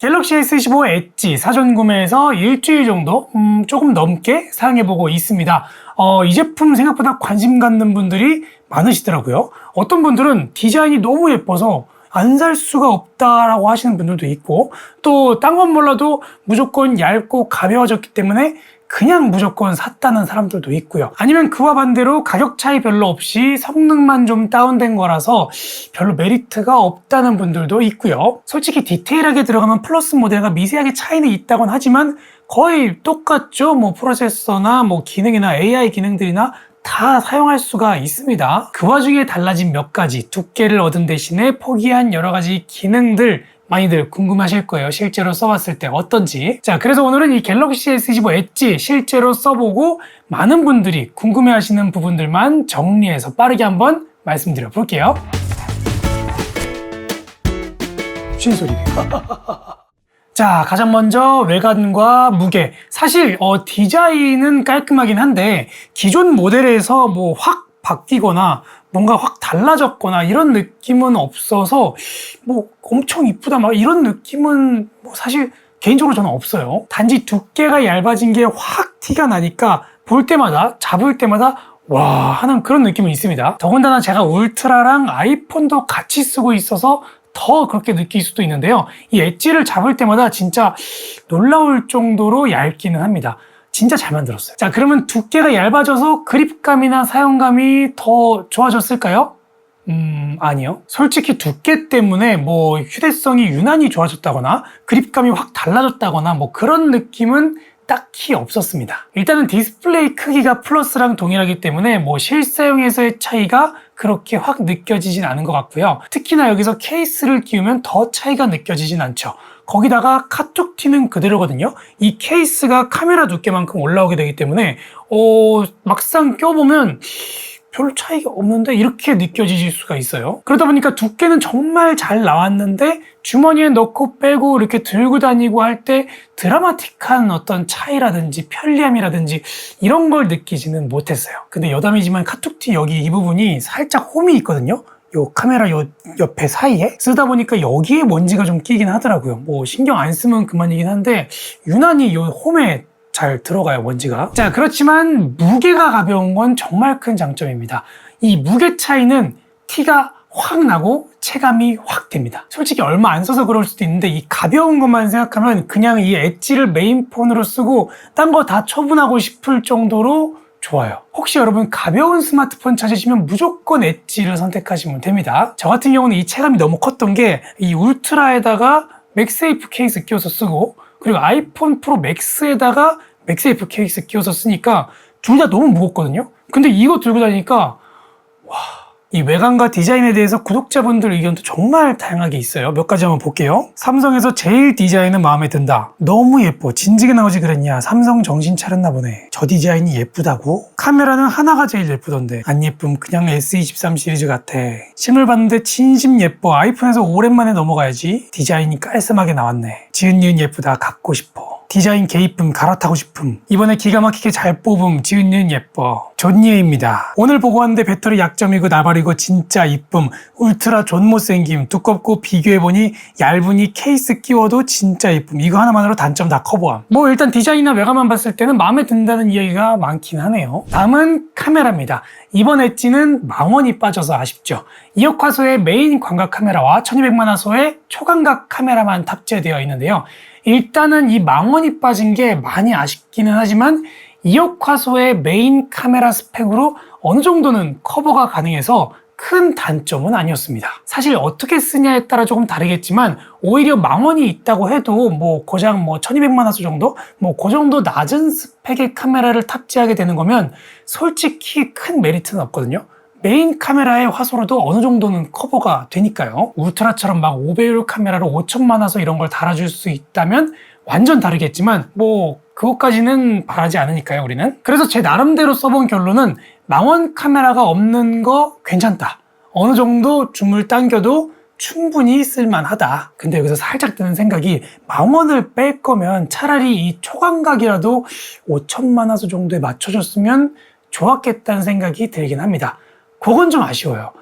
갤럭시 S25 엣지 사전 구매해서 일주일 정도 조금 넘게 사용해보고 있습니다. 이 제품 생각보다 관심 갖는 분들이 많으시더라고요. 어떤 분들은 디자인이 너무 예뻐서 안 살 수가 없다라고 하시는 분들도 있고, 또 딴 건 몰라도 무조건 얇고 가벼워졌기 때문에 그냥 무조건 샀다는 사람들도 있고요. 아니면 그와 반대로 가격 차이 별로 없이 성능만 좀 다운된 거라서 별로 메리트가 없다는 분들도 있고요. 솔직히 디테일하게 들어가면 플러스 모델과 미세하게 차이는 있다곤 하지만 거의 똑같죠. 뭐 프로세서나 뭐 기능이나 AI 기능들이나 다 사용할 수가 있습니다. 그 와중에 달라진 몇 가지, 두께를 얻은 대신에 포기한 여러 가지 기능들 많이들 궁금하실 거예요. 실제로 써봤을 때 어떤지. 자, 그래서 오늘은 이 갤럭시 S25 엣지 실제로 써보고 많은 분들이 궁금해하시는 부분들만 정리해서 빠르게 한번 말씀드려 볼게요. 무슨 소리예요? 자, 가장 먼저 외관과 무게. 사실 디자인은 깔끔하긴 한데 기존 모델에서 뭐 확 바뀌거나 뭔가 확 달라졌거나 이런 느낌은 없어서 뭐 엄청 이쁘다 막 이런 느낌은 뭐 사실 개인적으로 저는 없어요. 단지 두께가 얇아진 게 확 티가 나니까 볼 때마다 잡을 때마다 와 하는 그런 느낌은 있습니다. 더군다나 제가 울트라랑 아이폰도 같이 쓰고 있어서 더 그렇게 느낄 수도 있는데요. 이 엣지를 잡을 때마다 진짜 놀라울 정도로 얇기는 합니다. 진짜 잘 만들었어요. 자, 그러면 두께가 얇아져서 그립감이나 사용감이 더 좋아졌을까요? 아니요. 솔직히 두께 때문에 뭐 휴대성이 유난히 좋아졌다거나 그립감이 확 달라졌다거나 뭐 그런 느낌은 딱히 없었습니다. 일단은 디스플레이 크기가 플러스랑 동일하기 때문에 뭐 실사용에서의 차이가 그렇게 확 느껴지진 않은 것 같고요. 특히나 여기서 케이스를 끼우면 더 차이가 느껴지진 않죠. 거기다가 카톡 티는 그대로거든요. 이 케이스가 카메라 두께만큼 올라오게 되기 때문에 막상 껴보면 별로 차이가 없는데 이렇게 느껴지실 수가 있어요. 그러다 보니까 두께는 정말 잘 나왔는데 주머니에 넣고 빼고 이렇게 들고 다니고 할 때 드라마틱한 어떤 차이라든지 편리함이라든지 이런 걸 느끼지는 못했어요. 근데 여담이지만 카톡티 여기 이 부분이 살짝 홈이 있거든요. 요 카메라 요 옆에 사이에 쓰다 보니까 여기에 먼지가 좀 끼긴 하더라고요. 뭐 신경 안 쓰면 그만이긴 한데 유난히 요 홈에 잘 들어가요, 먼지가. 자, 그렇지만 무게가 가벼운 건 정말 큰 장점입니다. 이 무게 차이는 티가 확 나고 체감이 확 됩니다. 솔직히 얼마 안 써서 그럴 수도 있는데 이 가벼운 것만 생각하면 그냥 이 엣지를 메인폰으로 쓰고 딴 거 다 처분하고 싶을 정도로 좋아요. 혹시 여러분 가벼운 스마트폰 찾으시면 무조건 엣지를 선택하시면 됩니다. 저 같은 경우는 이 체감이 너무 컸던 게 이 울트라에다가 맥세이프 케이스 끼워서 쓰고 그리고 아이폰 프로 맥스에다가 맥세이프 케이스 끼워서 쓰니까 둘 다 너무 무겁거든요. 근데 이거 들고 다니니까 와, 이 외관과 디자인에 대해서 구독자분들 의견도 정말 다양하게 있어요. 몇 가지 한번 볼게요. 삼성에서 제일 디자인은 마음에 든다. 너무 예뻐. 진지게 나오지 그랬냐. 삼성 정신 차렸나 보네. 저 디자인이 예쁘다고? 카메라는 하나가 제일 예쁘던데. 안 예쁨. 그냥 S23 시리즈 같아. 심을 봤는데 진심 예뻐. 아이폰에서 오랜만에 넘어가야지. 디자인이 깔끔하게 나왔네. 지은니은 예쁘다. 갖고 싶어. 디자인 개이쁨 갈아타고 싶음. 이번에 기가 막히게 잘 뽑음. 지은니은 예뻐. 존예입니다. 오늘 보고 왔는데 배터리 약점이고 나발이고 진짜 이쁨. 울트라 존 못생김. 두껍고 비교해보니 얇으니 케이스 끼워도 진짜 이쁨. 이거 하나만으로 단점 다 커버함. 뭐 일단 디자인이나 외관만 봤을 때는 마음에 든다는 이야기가 많긴 하네요. 다음은 카메라입니다. 이번 엣지는 망원이 빠져서 아쉽죠. 2억 화소의 메인 광각 카메라와 1200만 화소의 초광각 카메라만 탑재되어 있는데요. 일단은 이 망원이 빠진 게 많이 아쉽기는 하지만 2억 화소의 메인 카메라 스펙으로 어느 정도는 커버가 가능해서 큰 단점은 아니었습니다. 사실 어떻게 쓰냐에 따라 조금 다르겠지만 오히려 망원이 있다고 해도 뭐 고작 1200만 화소 정도? 뭐 그 정도 낮은 스펙의 카메라를 탑재하게 되는 거면 솔직히 큰 메리트는 없거든요. 메인 카메라의 화소로도 어느 정도는 커버가 되니까요. 울트라처럼 막 5배율 카메라로 5000만 화소 이런 걸 달아줄 수 있다면 완전 다르겠지만 뭐 그것까지는 바라지 않으니까요, 우리는. 그래서 제 나름대로 써본 결론은 망원 카메라가 없는 거 괜찮다. 어느 정도 줌을 당겨도 충분히 쓸만하다. 근데 여기서 살짝 드는 생각이 망원을 뺄 거면 차라리 이 초광각이라도 5000만 화소 정도에 맞춰줬으면 좋았겠다는 생각이 들긴 합니다. 그건 좀 아쉬워요.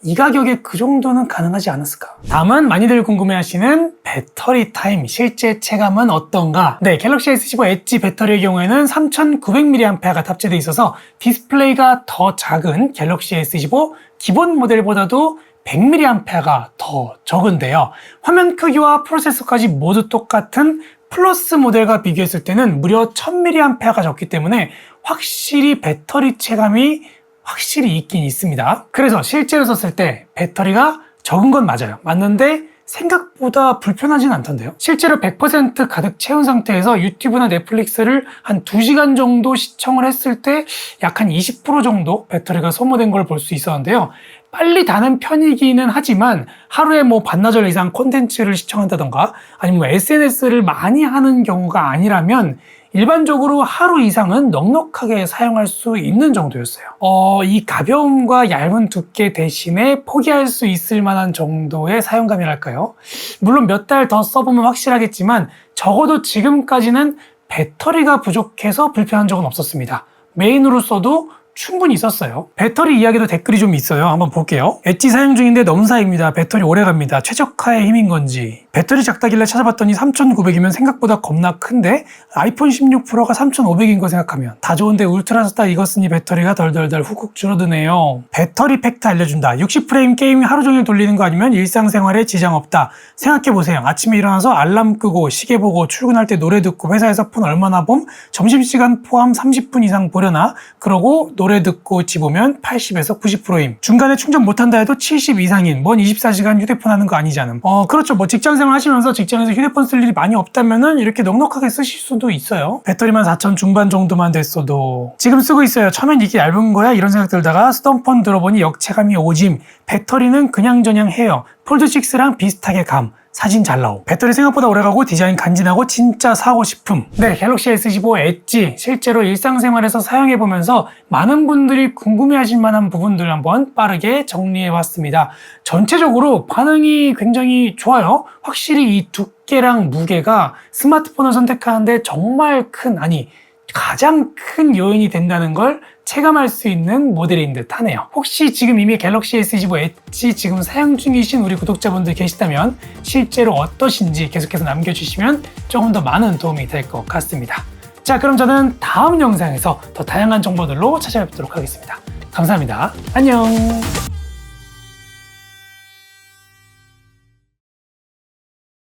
이 가격에 그 정도는 가능하지 않았을까? 다음은 많이들 궁금해하시는 배터리 타임, 실제 체감은 어떤가? 네, 갤럭시 S15 엣지 배터리의 경우에는 3900mAh가 탑재되어 있어서 디스플레이가 더 작은 갤럭시 S15 기본 모델보다도 100mAh가 더 적은데요. 화면 크기와 프로세서까지 모두 똑같은 플러스 모델과 비교했을 때는 무려 1000mAh가 적기 때문에 확실히 배터리 체감이 확실히 있긴 있습니다. 그래서 실제로 썼을 때 배터리가 적은 건 맞아요. 맞는데 생각보다 불편하진 않던데요. 실제로 100% 가득 채운 상태에서 유튜브나 넷플릭스를 한 2시간 정도 시청을 했을 때 약 한 20% 정도 배터리가 소모된 걸 볼 수 있었는데요. 빨리 다는 편이기는 하지만 하루에 뭐 반나절 이상 콘텐츠를 시청한다던가 아니면 뭐 SNS를 많이 하는 경우가 아니라면 일반적으로 하루 이상은 넉넉하게 사용할 수 있는 정도였어요. 이 가벼움과 얇은 두께 대신에 포기할 수 있을 만한 정도의 사용감이랄까요? 물론 몇 달 더 써보면 확실하겠지만 적어도 지금까지는 배터리가 부족해서 불편한 적은 없었습니다. 메인으로 써도 충분히 있었어요. 배터리 이야기도 댓글이 좀 있어요. 한번 볼게요. 엣지 사용 중인데 넘사입니다. 배터리 오래 갑니다. 최적화의 힘인 건지. 배터리 작다길래 찾아봤더니 3900이면 생각보다 겁나 큰데 아이폰 16 프로가 3500인 거 생각하면 다 좋은데 울트라스타 이거 쓰니 배터리가 덜덜덜 훅훅 줄어드네요. 배터리 팩트 알려준다. 60프레임 게임 하루 종일 돌리는 거 아니면 일상생활에 지장 없다. 생각해보세요. 아침에 일어나서 알람 끄고 시계 보고 출근할 때 노래 듣고 회사에서 폰 얼마나 봄? 점심시간 포함 30분 이상 보려나? 그러고 노래 듣고 집으면 80에서 90%임. 중간에 충전 못한다 해도 70 이상인 뭔 24시간 휴대폰 하는 거 아니잖음. 그렇죠. 뭐 직장생활 하시면서 직장에서 휴대폰 쓸 일이 많이 없다면은 이렇게 넉넉하게 쓰실 수도 있어요. 배터리만 4000 중반 정도만 됐어도 지금 쓰고 있어요. 처음엔 이게 얇은 거야? 이런 생각 들다가 쓰던 폰 들어보니 역체감이 오짐. 배터리는 그냥저냥 해요. 폴드6랑 비슷하게 감. 사진 잘 나오. 배터리 생각보다 오래가고 디자인 간지나고 진짜 사고 싶음. 네, 갤럭시 S15 엣지 실제로 일상생활에서 사용해보면서 많은 분들이 궁금해하실 만한 부분들을 한번 빠르게 정리해봤습니다. 전체적으로 반응이 굉장히 좋아요. 확실히 이 두께랑 무게가 스마트폰을 선택하는데 정말 가장 큰 요인이 된다는 걸 체감할 수 있는 모델인 듯 하네요. 혹시 지금 이미 갤럭시 S25 엣지 지금 사용 중이신 우리 구독자분들 계시다면 실제로 어떠신지 계속해서 남겨주시면 조금 더 많은 도움이 될 것 같습니다. 자, 그럼 저는 다음 영상에서 더 다양한 정보들로 찾아뵙도록 하겠습니다. 감사합니다. 안녕.